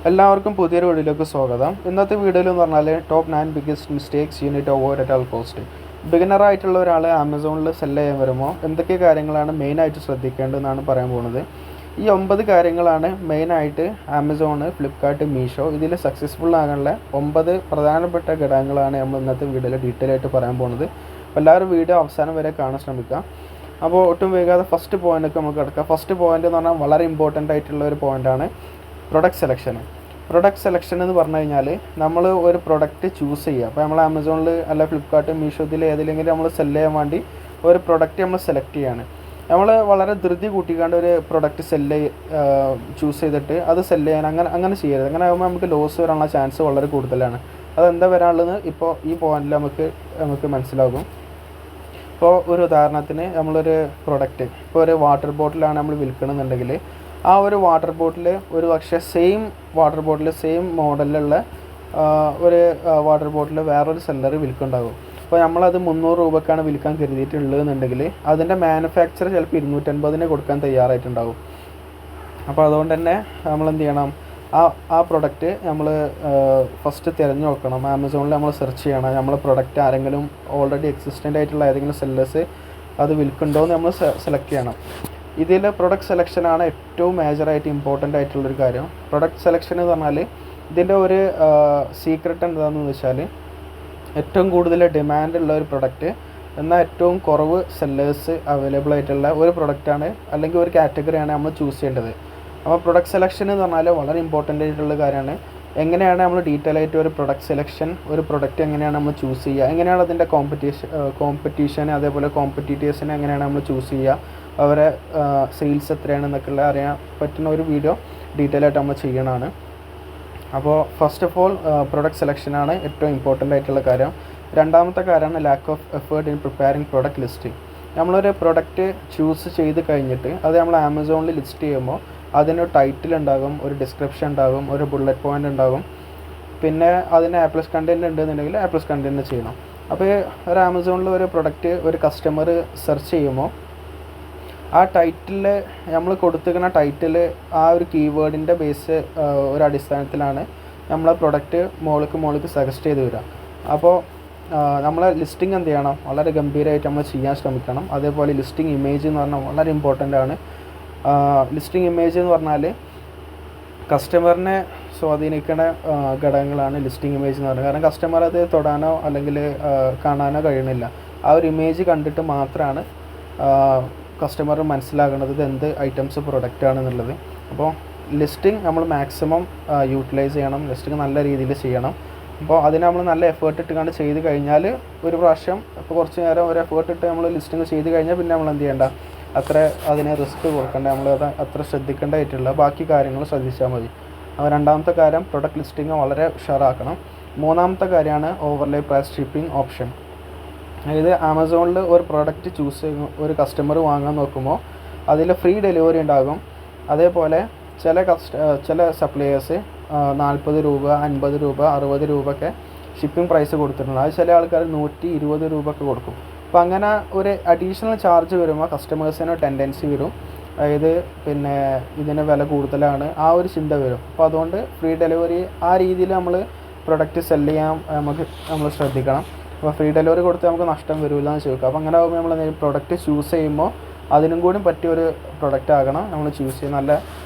എല്ലാവർക്കും പുതിയൊരു വീഡിയോയിലേക്ക് സ്വാഗതം. ഇന്നത്തെ വീഡിയോയിൽ എന്ന് പറഞ്ഞാൽ top 9 biggest mistakes you need to avoid at all cost. ബിഗിനറായിട്ടുള്ള ഒരാൾ ആമസോണിൽ സെല്ല് ചെയ്യാൻ വരുമ്പോൾ എന്തൊക്കെ കാര്യങ്ങളാണ് മെയിനായിട്ട് ശ്രദ്ധിക്കേണ്ടതെന്നാണ് പറയാൻ പോകുന്നത്. ഈ 9 കാര്യങ്ങളാണ് മെയിനായിട്ട് ആമസോൺ, ഫ്ലിപ്കാർട്ട്, മീഷോ ഇതിൽ സക്സസ്ഫുൾ ആകാനുള്ള 9 പ്രധാനപ്പെട്ട ഘടകങ്ങളാണ് നമ്മൾ ഇന്നത്തെ വീഡിയോയിൽ ഡീറ്റെയിൽ ആയിട്ട് പറയാൻ പോകുന്നത്. അപ്പോൾ എല്ലാവരും വീഡിയോ അവസാനം വരെ കാണാൻ ശ്രമിക്കുക. അപ്പോൾ ഒട്ടും വൈകാതെ ഫസ്റ്റ് പോയിൻ്റൊക്കെ നമുക്ക് കിടക്കാം. ഫസ്റ്റ് പോയിൻ്റ് എന്ന് പറഞ്ഞാൽ വളരെ ഇമ്പോർട്ടൻ്റ് ആയിട്ടുള്ള ഒരു പോയിൻ്റാണ് പ്രൊഡക്റ്റ് സെലക്ഷൻ. പ്രൊഡക്റ്റ് സെലക്ഷൻ എന്ന് പറഞ്ഞു കഴിഞ്ഞാൽ നമ്മൾ ഒരു പ്രൊഡക്റ്റ് ചൂസ് ചെയ്യുക. അപ്പോൾ നമ്മൾ ആമസോണിൽ അല്ല ഫ്ലിപ്കാർട്ട്, മീഷോ ഇതിൽ ഏതിലെങ്കിലും നമ്മൾ സെല്ല് ചെയ്യാൻ വേണ്ടി ഒരു പ്രൊഡക്റ്റ് നമ്മൾ സെലക്ട് ചെയ്യാണ്. നമ്മൾ വളരെ ധൃതി കൂട്ടിക്കാണ്ട് ഒരു പ്രൊഡക്റ്റ് ചൂസ് ചെയ്തിട്ട് അത് സെല്ല് ചെയ്യാൻ അങ്ങനെ ചെയ്യരുത്. അങ്ങനെ ആകുമ്പോൾ നമുക്ക് ലോസ് വരാനുള്ള ചാൻസ് വളരെ കൂടുതലാണ്. അതെന്താ വരാനുള്ളത് ഇപ്പോൾ ഈ പോയിന്റിൽ നമുക്ക് മനസ്സിലാകും. ഇപ്പോൾ ഒരു ഉദാഹരണത്തിന് നമ്മളൊരു പ്രൊഡക്റ്റ്, ഇപ്പോൾ ഒരു വാട്ടർ ബോട്ടിലാണ് നമ്മൾ വിൽക്കണമെന്നുണ്ടെങ്കിൽ ആ ഒരു വാട്ടർ ബോട്ടിൽ ഒരു പക്ഷേ സെയിം വാട്ടർ ബോട്ടിൽ സെയിം മോഡലിലുള്ള ഒരു വാട്ടർ ബോട്ടിൽ വേറൊരു സെല്ലർ വിൽക്കുന്നുണ്ടാകും. അപ്പോൾ നമ്മളത് 300 രൂപക്കാണ് വിൽക്കാൻ കരുതിയിട്ടുള്ളതെന്നുണ്ടെങ്കിൽ അതിൻ്റെ മാനുഫാക്ചർ ചിലപ്പോൾ 250 കൊടുക്കാൻ തയ്യാറായിട്ടുണ്ടാകും. അപ്പോൾ അതുകൊണ്ട് തന്നെ നമ്മൾ എന്ത് ചെയ്യണം, ആ പ്രൊഡക്റ്റ് നമ്മൾ ഫസ്റ്റ് തിരഞ്ഞു നോക്കണം. ആമസോണിൽ നമ്മൾ സെർച്ച് ചെയ്യണം. നമ്മളെ പ്രൊഡക്റ്റ് ആരെങ്കിലും ഓൾറെഡി എക്സിസ്റ്റൻ്റ് ആയിട്ടുള്ള ഏതെങ്കിലും സെല്ലേഴ്സ് അത് വിൽക്കുന്നുണ്ടോ എന്ന് നമ്മൾ സെലക്ട് ചെയ്യണം. ഇതിൽ പ്രൊഡക്റ്റ് സെലക്ഷനാണ് ഏറ്റവും മേജറായിട്ട് ഇമ്പോർട്ടൻ്റ് ആയിട്ടുള്ളൊരു കാര്യം. പ്രൊഡക്റ്റ് സെലക്ഷൻ എന്ന് പറഞ്ഞാൽ ഇതിൻ്റെ ഒരു സീക്രട്ട് എന്താണെന്ന് വെച്ചാൽ ഏറ്റവും കൂടുതൽ ഡിമാൻഡ് ഉള്ള ഒരു പ്രൊഡക്റ്റ് എന്നാൽ ഏറ്റവും കുറവ് സെല്ലേഴ്സ് അവൈലബിൾ ആയിട്ടുള്ള ഒരു പ്രൊഡക്റ്റാണ് അല്ലെങ്കിൽ ഒരു കാറ്റഗറിയാണ് നമ്മൾ ചൂസ് ചെയ്യേണ്ടത്. അപ്പോൾ പ്രൊഡക്റ്റ് സെലക്ഷൻ എന്ന് പറഞ്ഞാൽ വളരെ ഇമ്പോർട്ടൻ്റ് ആയിട്ടുള്ള കാര്യമാണ്. എങ്ങനെയാണ് നമ്മൾ ഡീറ്റെയിൽ ആയിട്ട് ഒരു പ്രൊഡക്റ്റ് സെലക്ഷൻ, ഒരു പ്രൊഡക്റ്റ് എങ്ങനെയാണ് നമ്മൾ ചൂസ് ചെയ്യുക, എങ്ങനെയാണ് അതിൻ്റെ കോമ്പറ്റീഷൻ അതേപോലെ കോമ്പറ്റീറ്റേഴ്സിനെ എങ്ങനെയാണ് നമ്മൾ ചൂസ് ചെയ്യുക, അവരെ സെയിൽസ് എത്രയാണെന്നൊക്കെ അറിയാൻ പറ്റുന്ന ഒരു വീഡിയോ ഡീറ്റെയിൽ ആയിട്ട് നമ്മൾ ചെയ്യണമാണ്. അപ്പോൾ ഫസ്റ്റ് ഓഫ് ഓൾ പ്രൊഡക്റ്റ് സെലക്ഷനാണ് ഏറ്റവും ഇമ്പോർട്ടൻ്റ് ആയിട്ടുള്ള കാര്യം. രണ്ടാമത്തെ കാര്യമാണ് lack of effort in preparing product listing. നമ്മളൊരു പ്രൊഡക്റ്റ് ചൂസ് ചെയ്ത് കഴിഞ്ഞിട്ട് അത് നമ്മൾ ആമസോണിൽ ലിസ്റ്റ് ചെയ്യുമ്പോൾ അതിനൊരു ടൈറ്റിൽ ഉണ്ടാകും, ഒരു ഡിസ്ക്രിപ്ഷൻ ഉണ്ടാകും, ഒരു ബുള്ളറ്റ് പോയിൻ്റ് ഉണ്ടാകും, പിന്നെ അതിന് A+ കണ്ടൻറ്റ് ഉണ്ടെന്നുണ്ടെങ്കിൽ A+ കണ്ടൻറ്റ് ചെയ്യണം. അപ്പോൾ ഒരു ആമസോണിൽ ഒരു പ്രൊഡക്റ്റ് ഒരു കസ്റ്റമർ സെർച്ച് ചെയ്യുമ്പോൾ ആ ടൈറ്റിൽ നമ്മൾ കൊടുത്തിരിക്കുന്ന ടൈറ്റിൽ ആ ഒരു കീവേഡിൻ്റെ ബേസ് ഒരു അടിസ്ഥാനത്തിലാണ് നമ്മളെ പ്രൊഡക്റ്റ് മോൾക്ക് സജസ്റ്റ് ചെയ്ത് വരിക. അപ്പോൾ നമ്മളെ ലിസ്റ്റിംഗ് എന്ത് ചെയ്യണം, വളരെ ഗംഭീരമായിട്ട് നമ്മൾ ചെയ്യാൻ ശ്രമിക്കണം. അതേപോലെ ലിസ്റ്റിംഗ് ഇമേജ് എന്ന് പറഞ്ഞാൽ വളരെ ഇമ്പോർട്ടൻ്റ് ആണ്. ലിസ്റ്റിംഗ് ഇമേജ് എന്ന് പറഞ്ഞാൽ കസ്റ്റമറിനെ സ്വാധീനിക്കുന്ന ഘടകങ്ങളാണ് ലിസ്റ്റിംഗ് ഇമേജ് എന്ന് പറയുന്നത്. കാരണം കസ്റ്റമർ അത് തൊടാനോ അല്ലെങ്കിൽ കാണാനോ കഴിയണില്ല. ആ ഒരു ഇമേജ് കണ്ടിട്ട് മാത്രമാണ് കസ്റ്റമർ മനസ്സിലാകുന്നത് ഇത് എന്ത് ഐറ്റംസ് പ്രൊഡക്റ്റാണെന്നുള്ളത്. അപ്പോൾ ലിസ്റ്റിംഗ് നമ്മൾ മാക്സിമം യൂട്ടിലൈസ് ചെയ്യണം, ലിസ്റ്റിംഗ് നല്ല രീതിയിൽ ചെയ്യണം. അപ്പോൾ അതിന് നമ്മൾ നല്ല എഫേർട്ട് ഇട്ടുകൊണ്ട് ചെയ്ത് കഴിഞ്ഞാൽ ഒരു പ്രാവശ്യം ഇപ്പോൾ കുറച്ച് നേരം ഒരു എഫേർട്ട് ഇട്ട് നമ്മൾ ലിസ്റ്റിംഗ് ചെയ്ത് കഴിഞ്ഞാൽ പിന്നെ നമ്മൾ എന്ത് ചെയ്യേണ്ട, അത്ര അതിന് റിസ്ക് കൊടുക്കേണ്ട, നമ്മൾ അത്ര ശ്രദ്ധിക്കേണ്ടതായിട്ടുള്ള ബാക്കി കാര്യങ്ങൾ ശ്രദ്ധിച്ചാൽ മതി. രണ്ടാമത്തെ കാര്യം പ്രൊഡക്റ്റ് ലിസ്റ്റിംഗ് വളരെ ഉഷാറാക്കണം. മൂന്നാമത്തെ കാര്യമാണ് ഓവർലേ പ്രൈസ് ഷിപ്പിംഗ് ഓപ്ഷൻ. അതായത് ആമസോണിൽ ഒരു പ്രോഡക്റ്റ് ചൂസ് ചെയ്യുന്ന ഒരു കസ്റ്റമർ വാങ്ങാൻ നോക്കുമ്പോൾ അതിൽ ഫ്രീ ഡെലിവറി ഉണ്ടാകും. അതേപോലെ ചില സപ്ലയേഴ്സ് 40 രൂപ, 50 രൂപ, 60 രൂപയൊക്കെ ഷിപ്പിംഗ് പ്രൈസ് കൊടുത്തിട്ടുണ്ട്. അത് ചില ആൾക്കാർ 120 രൂപയൊക്കെ കൊടുക്കും. അപ്പോൾ അങ്ങനെ ഒരു അഡീഷണൽ ചാർജ് വരുമ്പോൾ കസ്റ്റമേഴ്സിന് ടെൻഡൻസി വരും, അതായത് പിന്നെ ഇതിന് വില കൂടുതലാണ്, ആ ഒരു ചിന്ത വരും. അപ്പോൾ അതുകൊണ്ട് ഫ്രീ ഡെലിവറി ആ രീതിയിൽ നമ്മൾ പ്രൊഡക്റ്റ് സെല്ല് ചെയ്യാൻ നമ്മൾ ശ്രദ്ധിക്കണം. അപ്പോൾ ഫ്രീ ഡെലിവറി കൊടുത്ത് നമുക്ക് നഷ്ടം വരില്ല എന്ന് ചോദിക്കുക. അപ്പോൾ അങ്ങനെ ആകുമ്പോൾ നമ്മൾ പ്രൊഡക്റ്റ് ചൂസ് ചെയ്യുമ്പോൾ അതിനും കൂടി പറ്റിയൊരു പ്രൊഡക്റ്റ് ആകണം നമ്മൾ ചൂസ് ചെയ്യുക.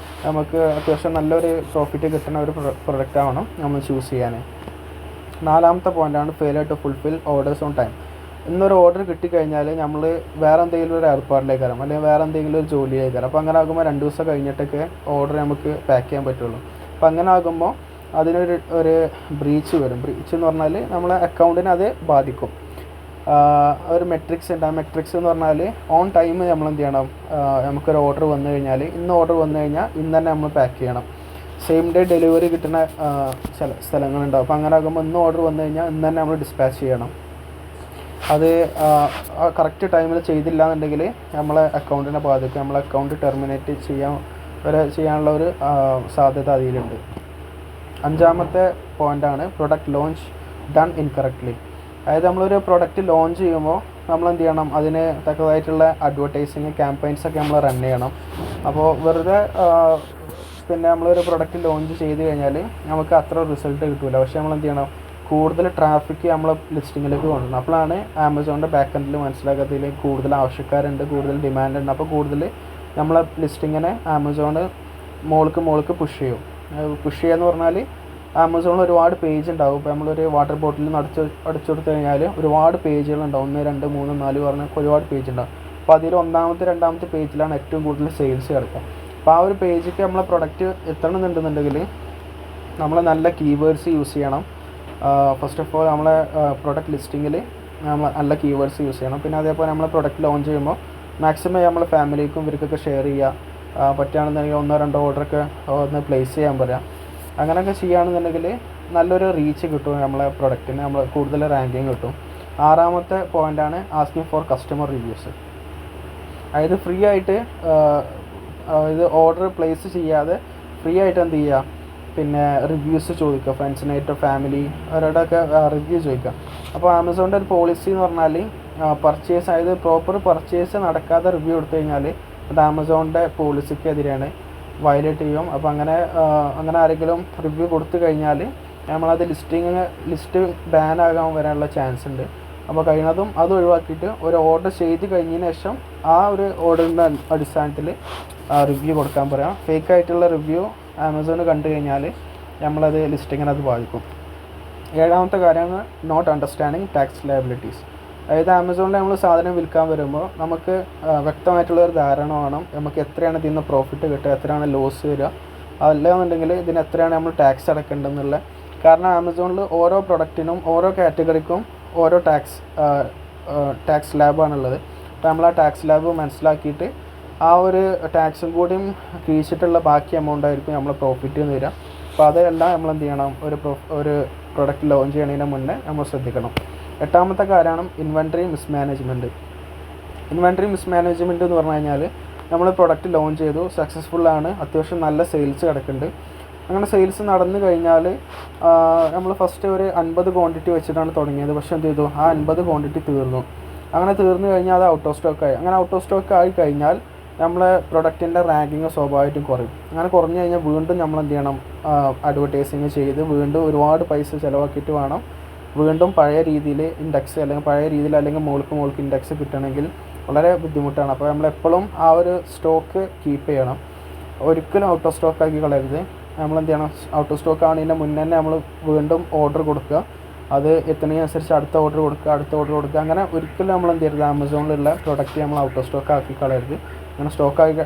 നമുക്ക് അത്യാവശ്യം നല്ലൊരു പ്രോഫിറ്റ് കിട്ടുന്ന ഒരു പ്രൊഡക്റ്റ് ആവണം നമ്മൾ ചൂസ് ചെയ്യാൻ. നാലാമത്തെ പോയിൻ്റാണ് failure to fulfill orders on time. ഇന്നൊരു ഓർഡർ കിട്ടിക്കഴിഞ്ഞാൽ നമ്മൾ വേറെ എന്തെങ്കിലും ഒരു ഏർപ്പാടിലേക്ക് കയറാം അല്ലെങ്കിൽ വേറെ എന്തെങ്കിലും ഒരു ജോലിയിലേക്ക് കയറാം. അപ്പോൾ അങ്ങനെ ആകുമ്പോൾ 2 ദിവസം കഴിഞ്ഞിട്ടൊക്കെ ഓർഡർ നമുക്ക് പാക്ക് ചെയ്യാൻ പറ്റുള്ളൂ. അപ്പോൾ അങ്ങനെ ആകുമ്പോൾ അതിനൊരു ബ്രീച്ച് വരും. ബ്രീച്ച് എന്ന് പറഞ്ഞാൽ നമ്മളെ അക്കൗണ്ടിനെ അത് ബാധിക്കും. ഒരു മെട്രിക്സ് ഉണ്ട്. ആ മെട്രിക്സ് എന്ന് പറഞ്ഞാൽ ഓൺ ടൈം നമ്മൾ എന്ത് ചെയ്യണം, നമുക്കൊരു ഓർഡർ വന്നു കഴിഞ്ഞാൽ ഇന്ന് ഓർഡർ വന്നു കഴിഞ്ഞാൽ ഇന്ന് തന്നെ നമ്മൾ പാക്ക് ചെയ്യണം. സെയിം ഡേ ഡെലിവറി കിട്ടുന്ന സ്ഥലങ്ങളുണ്ടാവും. അപ്പോൾ അങ്ങനെ ആകുമ്പോൾ ഇന്ന് ഓർഡർ വന്നു കഴിഞ്ഞാൽ ഇന്ന് തന്നെ നമ്മൾ ഡിസ്പാച്ച് ചെയ്യണം. അത് കറക്റ്റ് ടൈമിൽ ചെയ്തില്ല എന്നുണ്ടെങ്കിൽ നമ്മളെ അക്കൗണ്ടിനെ ബാധിക്കും. നമ്മളെ അക്കൗണ്ട് ടെർമിനേറ്റ് ചെയ്യാനുള്ള ഒരു സാധ്യത അതിലുണ്ട്. അഞ്ചാമത്തെ പോയിൻ്റാണ് പ്രൊഡക്റ്റ് ലോഞ്ച് ഡൺ ഇൻകറക്റ്റ്ലി. അതായത് നമ്മളൊരു പ്രൊഡക്റ്റ് ലോഞ്ച് ചെയ്യുമ്പോൾ നമ്മൾ എന്ത് ചെയ്യണം, അതിന് തക്കതായിട്ടുള്ള അഡ്വർടൈസിങ് ക്യാമ്പയിൻസൊക്കെ നമ്മൾ റൺ ചെയ്യണം. അപ്പോൾ വെറുതെ പിന്നെ നമ്മളൊരു പ്രൊഡക്റ്റ് ലോഞ്ച് ചെയ്ത് കഴിഞ്ഞാൽ നമുക്ക് അത്ര റിസൾട്ട് കിട്ടില്ല. പക്ഷേ നമ്മൾ എന്ത് ചെയ്യണം, കൂടുതൽ ട്രാഫിക് നമ്മളെ ലിസ്റ്റിങ്ങിലേക്ക് കൊണ്ടുവരണം. അപ്പോഴാണ് ആമസോണിൻ്റെ ബാക്ക് എൻഡിൽ മനസ്സിലാക്കാത്തതിൽ കൂടുതൽ ആവശ്യക്കാരുണ്ട്, കൂടുതൽ ഡിമാൻഡ് ഉണ്ട്. അപ്പോൾ കൂടുതൽ നമ്മളെ ലിസ്റ്റിങ്ങിനെ ആമസോൺ മോൾക്ക് പുഷ് ചെയ്യും. പുഷ് ചെയ്യുകയെന്ന് പറഞ്ഞാൽ ആമസോണിൽ ഒരുപാട് പേജ് ഉണ്ടാവും. ഇപ്പോൾ നമ്മളൊരു വാട്ടർ ബോട്ടിൽ അടിച്ചു കൊടുത്തു കഴിഞ്ഞാൽ ഒരുപാട് പേജുകളുണ്ടാവും. 1, 2, 3, 4 പറഞ്ഞാൽ ഒരുപാട് പേജ് ഉണ്ടാവും. അപ്പോൾ അതിൽ ഒന്നാമത്തെ രണ്ടാമത്തെ പേജിലാണ് ഏറ്റവും കൂടുതൽ സെയിൽസ് കിടക്കുക. അപ്പോൾ ആ ഒരു പേജിലേക്ക് നമ്മളെ പ്രൊഡക്റ്റ് എത്തണമെന്നുണ്ടെന്നുണ്ടെങ്കിൽ നമ്മൾ നല്ല കീവേഡ്സ് യൂസ് ചെയ്യണം. ഫസ്റ്റ് ഓഫ് ഓൾ നമ്മളെ പ്രൊഡക്റ്റ് ലിസ്റ്റിങ്ങിൽ നമ്മൾ നല്ല കീവേഡ്സ് യൂസ് ചെയ്യണം. പിന്നെ അതേപോലെ നമ്മൾ പ്രൊഡക്റ്റ് ലോഞ്ച് ചെയ്യുമ്പോൾ മാക്സിമം നമ്മളെ ഫാമിലിക്കും ഇവർക്കൊക്കെ ഷെയർ ചെയ്യുക. പറ്റുകയാണെന്നുണ്ടെങ്കിൽ 1, 2 ഓർഡറൊക്കെ ഒന്ന് പ്ലേസ് ചെയ്യാൻ പറയാം. അങ്ങനെയൊക്കെ ചെയ്യുകയാണെന്നുണ്ടെങ്കിൽ നല്ലൊരു റീച്ച് കിട്ടും നമ്മളെ പ്രൊഡക്റ്റിന്, നമ്മൾ കൂടുതൽ റാങ്കിങ് കിട്ടും. 6ാമത്തെ പോയിൻ്റാണ് ആസ്കിങ് ഫോർ കസ്റ്റമർ റിവ്യൂസ്. അതായത് ഫ്രീ ആയിട്ട് ഇത് ഓർഡർ പ്ലേസ് ചെയ്യാതെ ഫ്രീ ആയിട്ട് എന്ത് ചെയ്യുക, പിന്നെ റിവ്യൂസ് ചോദിക്കുക. ഫ്രണ്ട്സിനായിട്ടോ ഫാമിലി അവരോടൊക്കെ റിവ്യൂ ചോദിക്കുക. അപ്പോൾ ആമസോണിൻ്റെ ഒരു പോളിസി എന്ന് പറഞ്ഞാൽ പർച്ചേസ്, അതായത് പ്രോപ്പർ പർച്ചേസ് നടക്കാതെ റിവ്യൂ എടുത്തു കഴിഞ്ഞാൽ അത് ആമസോണിൻ്റെ പോളിസിക്ക് എതിരെയാണ്, വയലേറ്റ് ചെയ്യും. അപ്പോൾ അങ്ങനെ ആരെങ്കിലും റിവ്യൂ കൊടുത്തു കഴിഞ്ഞാൽ നമ്മളത് ലിസ്റ്റ് ബാൻ ആകാൻ വരാനുള്ള ചാൻസ് ഉണ്ട്. അപ്പോൾ കഴിയുന്നതും അത് ഒഴിവാക്കിയിട്ട് ഒരു ഓർഡർ ചെയ്ത് കഴിഞ്ഞതിന് ശേഷം ആ ഒരു ഓർഡറിൻ്റെ അടിസ്ഥാനത്തിൽ റിവ്യൂ കൊടുക്കാൻ പറയാം. ഫേക്കായിട്ടുള്ള റിവ്യൂ ആമസോൺ കണ്ടു കഴിഞ്ഞാൽ നമ്മളത് ലിസ്റ്റിങ്ങിനെ അത് ബാധിക്കും. 7ാമത്തെ കാര്യമാണ് നോട്ട് അണ്ടർസ്റ്റാൻഡിങ് ടാക്സ് ലയബിലിറ്റീസ്. അതായത് ആമസോണിൽ നമ്മൾ സാധനം വിൽക്കാൻ വരുമ്പോൾ നമുക്ക് വ്യക്തമായിട്ടുള്ളൊരു ധാരണ വേണം. നമുക്ക് എത്രയാണ് ഇതിൽ നിന്ന് പ്രോഫിറ്റ് കിട്ടുക, എത്രയാണ് ലോസ് വരിക, അല്ലാന്നുണ്ടെങ്കിൽ ഇതിന് എത്രയാണ് നമ്മൾ ടാക്സ് അടക്കേണ്ടതെന്നുള്ള. കാരണം ആമസോണിൽ ഓരോ പ്രൊഡക്റ്റിനും ഓരോ കാറ്റഗറിക്കും ഓരോ ടാക്സ് സ്ലാബാണുള്ളത്. അപ്പോൾ നമ്മൾ ആ ടാക്സ് സ്ലാബ് മനസ്സിലാക്കിയിട്ട് ആ ഒരു ടാക്സും കൂടിയും കിഴിച്ചിട്ടുള്ള ബാക്കി എമൗണ്ട് ആയിരിക്കും നമ്മൾ പ്രോഫിറ്റ് എന്ന് വരിക. അപ്പോൾ അതെല്ലാം നമ്മൾ എന്ത് ചെയ്യണം, ഒരു പ്രൊഡക്റ്റ് ലോഞ്ച് ചെയ്യുന്നതിന് മുന്നേ നമ്മൾ ശ്രദ്ധിക്കണം. 8ാമത്തെ കാര്യമാണ് ഇൻവെൻട്രി മിസ്മാനേജ്മെൻറ്റ്. ഇൻവെൻട്രി മിസ്മാനേജ്മെൻറ്റ് എന്ന് പറഞ്ഞു കഴിഞ്ഞാൽ നമ്മൾ പ്രൊഡക്റ്റ് ലോഞ്ച് ചെയ്തു, സക്സസ്ഫുള്ളാണ്, അത്യാവശ്യം നല്ല സെയിൽസ് കിടക്കുന്നുണ്ട്. അങ്ങനെ സെയിൽസ് നടന്നു കഴിഞ്ഞാൽ നമ്മൾ ഫസ്റ്റ് ഒരു 50 ക്വാണ്ടിറ്റി വെച്ചിട്ടാണ് തുടങ്ങിയത്. പക്ഷേ എന്ത് ചെയ്തു, ആ 50 ക്വാണ്ടിറ്റി തീർന്നു. അങ്ങനെ തീർന്നു കഴിഞ്ഞാൽ അത് ഔട്ട് ഓഫ് സ്റ്റോക്ക് ആയി. അങ്ങനെ ഔട്ട് ഓഫ് സ്റ്റോക്ക് ആയി കഴിഞ്ഞാൽ നമ്മളെ പ്രൊഡക്റ്റിൻ്റെ റാങ്കിങ് സ്വാഭാവികമായിട്ടും കുറയും. അങ്ങനെ കുറഞ്ഞു കഴിഞ്ഞാൽ വീണ്ടും നമ്മൾ എന്ത് ചെയ്യണം, അഡ്വർടൈസിങ് ചെയ്ത് വീണ്ടും ഒരുപാട് പൈസ ചിലവാക്കിയിട്ട് വേണം വീണ്ടും പഴയ രീതിയിൽ ഇൻഡെക്സ് അല്ലെങ്കിൽ മോൾക്ക് ഇൻഡെക്സ് കിട്ടണമെങ്കിൽ വളരെ ബുദ്ധിമുട്ടാണ്. അപ്പോൾ നമ്മളെപ്പോഴും ആ ഒരു സ്റ്റോക്ക് കീപ്പ് ചെയ്യണം. ഒരിക്കലും ഔട്ട് ഓഫ് സ്റ്റോക്ക് ആക്കി കളയരുത്. നമ്മളെന്ത് ചെയ്യണം, ഔട്ട് ഓഫ് സ്റ്റോക്ക് ആവുന്നതിന് മുന്നേ തന്നെ നമ്മൾ വീണ്ടും ഓർഡർ കൊടുക്കുക. അത് എത്തുന്നതിനനുസരിച്ച് അടുത്ത ഓർഡർ കൊടുക്കുക. അങ്ങനെ ഒരിക്കലും നമ്മൾ എന്ത് ചെയ്യരുത്, ആമസോണിലുള്ള പ്രൊഡക്റ്റ് നമ്മൾ ഔട്ട് ഓഫ് സ്റ്റോക്ക് ആക്കി കളയരുത്. അങ്ങനെ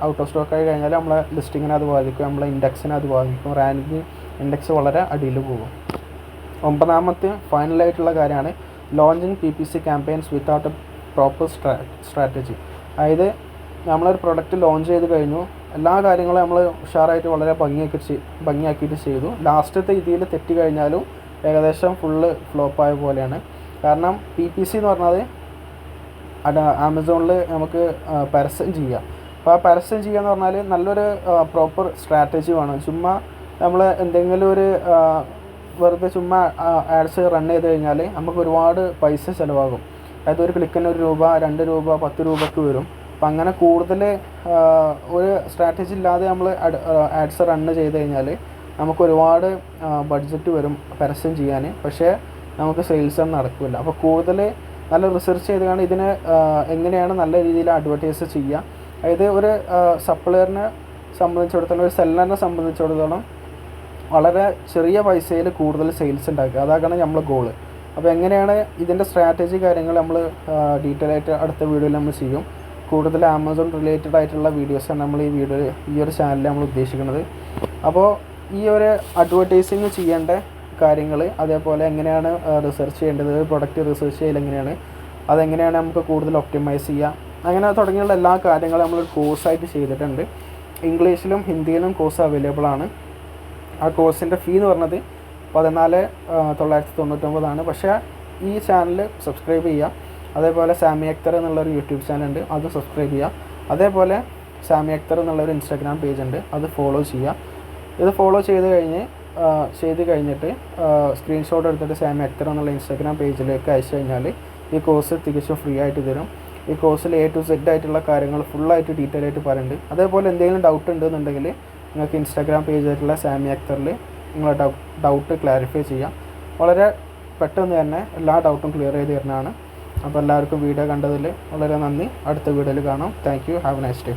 ഔട്ട് ഓഫ് സ്റ്റോക്ക് ആയി കഴിഞ്ഞാൽ നമ്മളെ ലിസ്റ്റിങ്ങിനെ അത് ബാധിക്കും, നമ്മളെ ഇൻഡെക്സിനെ അത് ബാധിക്കും. റാങ്കിങ് ഇൻഡെക്സ് വളരെ അടിയിൽ പോകും. 9ാമത്തെ ഫൈനലായിട്ടുള്ള കാര്യമാണ് launching PPC campaigns without A proper strategy. അതായത് നമ്മളൊരു പ്രൊഡക്റ്റ് ലോഞ്ച് ചെയ്ത് കഴിഞ്ഞു, എല്ലാ കാര്യങ്ങളും നമ്മൾ ഉഷാറായിട്ട് വളരെ ഭംഗിയാക്കിയിട്ട് ചെയ്തു. ലാസ്റ്റത്തെ ഇതിൽ തെറ്റി കഴിഞ്ഞാലും ഏകദേശം ഫുള്ള് ഫ്ലോപ്പായ പോലെയാണ്. കാരണം PPC എന്ന് പറഞ്ഞാൽ ആമസോണിൽ നമുക്ക് പരസ്യം ചെയ്യാം. അപ്പോൾ ആ പരസ്യം ചെയ്യുക എന്ന് പറഞ്ഞാൽ നല്ലൊരു പ്രോപ്പർ സ്ട്രാറ്റജി വേണം. ചുമ്മാ നമ്മൾ എന്തെങ്കിലും ഒരു വെറുതെ ചുമ്മാ ആഡ്സ് റൺ ചെയ്ത് കഴിഞ്ഞാൽ നമുക്ക് ഒരുപാട് പൈസ ചിലവാകും. അതായത് ഒരു ക്ലിക്കിന് ₹1, ₹2, ₹10 വരും. അപ്പം അങ്ങനെ കൂടുതൽ ഒരു സ്ട്രാറ്റജി ഇല്ലാതെ നമ്മൾ ആഡ്സ് റണ്ണ് ചെയ്ത് കഴിഞ്ഞാൽ നമുക്ക് ഒരുപാട് ബഡ്ജറ്റ് വരും പരസ്യം ചെയ്യാൻ. പക്ഷേ നമുക്ക് സെയിൽസ് ഒന്നും നടക്കില്ല. അപ്പോൾ കൂടുതൽ നല്ല റിസർച്ച് ചെയ്താണ് ഇതിന് എങ്ങനെയാണ് നല്ല രീതിയിൽ അഡ്വർടൈസ് ചെയ്യുക. അതായത് ഒരു സപ്ലയറിനെ സംബന്ധിച്ചിടത്തോളം, ഒരു സെല്ലറിനെ സംബന്ധിച്ചിടത്തോളം വളരെ ചെറിയ പൈസയിൽ കൂടുതൽ സെയിൽസ് ഉണ്ടാക്കുക, അതാണ് നമ്മളെ ഗോള്. അപ്പോൾ എങ്ങനെയാണ് ഇതിൻ്റെ സ്ട്രാറ്റജി കാര്യങ്ങൾ നമ്മൾ ഡീറ്റെയിൽ ആയിട്ട് അടുത്ത വീഡിയോയിൽ നമ്മൾ ചെയ്യും. കൂടുതൽ ആമസോൺ റിലേറ്റഡ് ആയിട്ടുള്ള വീഡിയോസാണ് നമ്മൾ ഈ ഒരു ചാനലിൽ നമ്മൾ ഉദ്ദേശിക്കുന്നത്. അപ്പോൾ ഈ ഒരു അഡ്വർടൈസിങ് ചെയ്യേണ്ട കാര്യങ്ങൾ, അതേപോലെ എങ്ങനെയാണ് റിസർച്ച് ചെയ്യേണ്ടത്, പ്രൊഡക്റ്റ് റിസർച്ച് ചെയ്യൽ എങ്ങനെയാണ്, അതെങ്ങനെയാണ് നമുക്ക് കൂടുതൽ ഒപ്റ്റിമൈസ് ചെയ്യുക, അങ്ങനെ തുടങ്ങിയുള്ള എല്ലാ കാര്യങ്ങളും നമ്മളൊരു കോഴ്സായിട്ട് ചെയ്തിട്ടുണ്ട്. ഇംഗ്ലീഷിലും ഹിന്ദിയിലും കോഴ്സ് അവൈലബിൾ ആണ്. ആ കോഴ്സിൻ്റെ ഫീ എന്ന് പറഞ്ഞത് 14,999 പക്ഷേ ഈ ചാനൽ സബ്സ്ക്രൈബ് ചെയ്യുക. അതേപോലെ സാമി അക്തർ എന്നുള്ളൊരു യൂട്യൂബ് ചാനലുണ്ട്, അത് സബ്സ്ക്രൈബ് ചെയ്യുക. അതേപോലെ സാമി അക്തർ എന്നുള്ളൊരു ഇൻസ്റ്റാഗ്രാം പേജ് ഉണ്ട്, അത് ഫോളോ ചെയ്യുക. ഇത് ഫോളോ ചെയ്ത് കഴിഞ്ഞിട്ട് സ്ക്രീൻഷോട്ട് എടുത്തിട്ട് സാമി അക്തർ എന്നുള്ള ഇൻസ്റ്റാഗ്രാം പേജിലേക്ക് അയച്ചു കഴിഞ്ഞാൽ ഈ കോഴ്സ് തികച്ചും ഫ്രീ ആയിട്ട് തരും. ഈ കോഴ്സിൽ A to Z ആയിട്ടുള്ള കാര്യങ്ങൾ ഫുള്ളായിട്ട് ഡീറ്റെയിൽ ആയിട്ട് പറയുന്നുണ്ട്. അതേപോലെ എന്തെങ്കിലും ഡൗട്ട് ഉണ്ടെന്നുണ്ടെങ്കിൽ നിങ്ങൾക്ക് ഇൻസ്റ്റാഗ്രാം പേജായിട്ടുള്ള സാമി അക്തറിൽ നിങ്ങളുടെ ഡൗട്ട് ക്ലാരിഫൈ ചെയ്യാം. വളരെ പെട്ടെന്ന് തന്നെ എല്ലാ ഡൗട്ടും ക്ലിയർ ചെയ്ത് തരുന്നതാണ്. അപ്പോൾ എല്ലാവർക്കും വീഡിയോ കണ്ടതിൽ വളരെ നന്ദി. അടുത്ത വീഡിയോയിൽ കാണാം. Thank you. Have A nice day.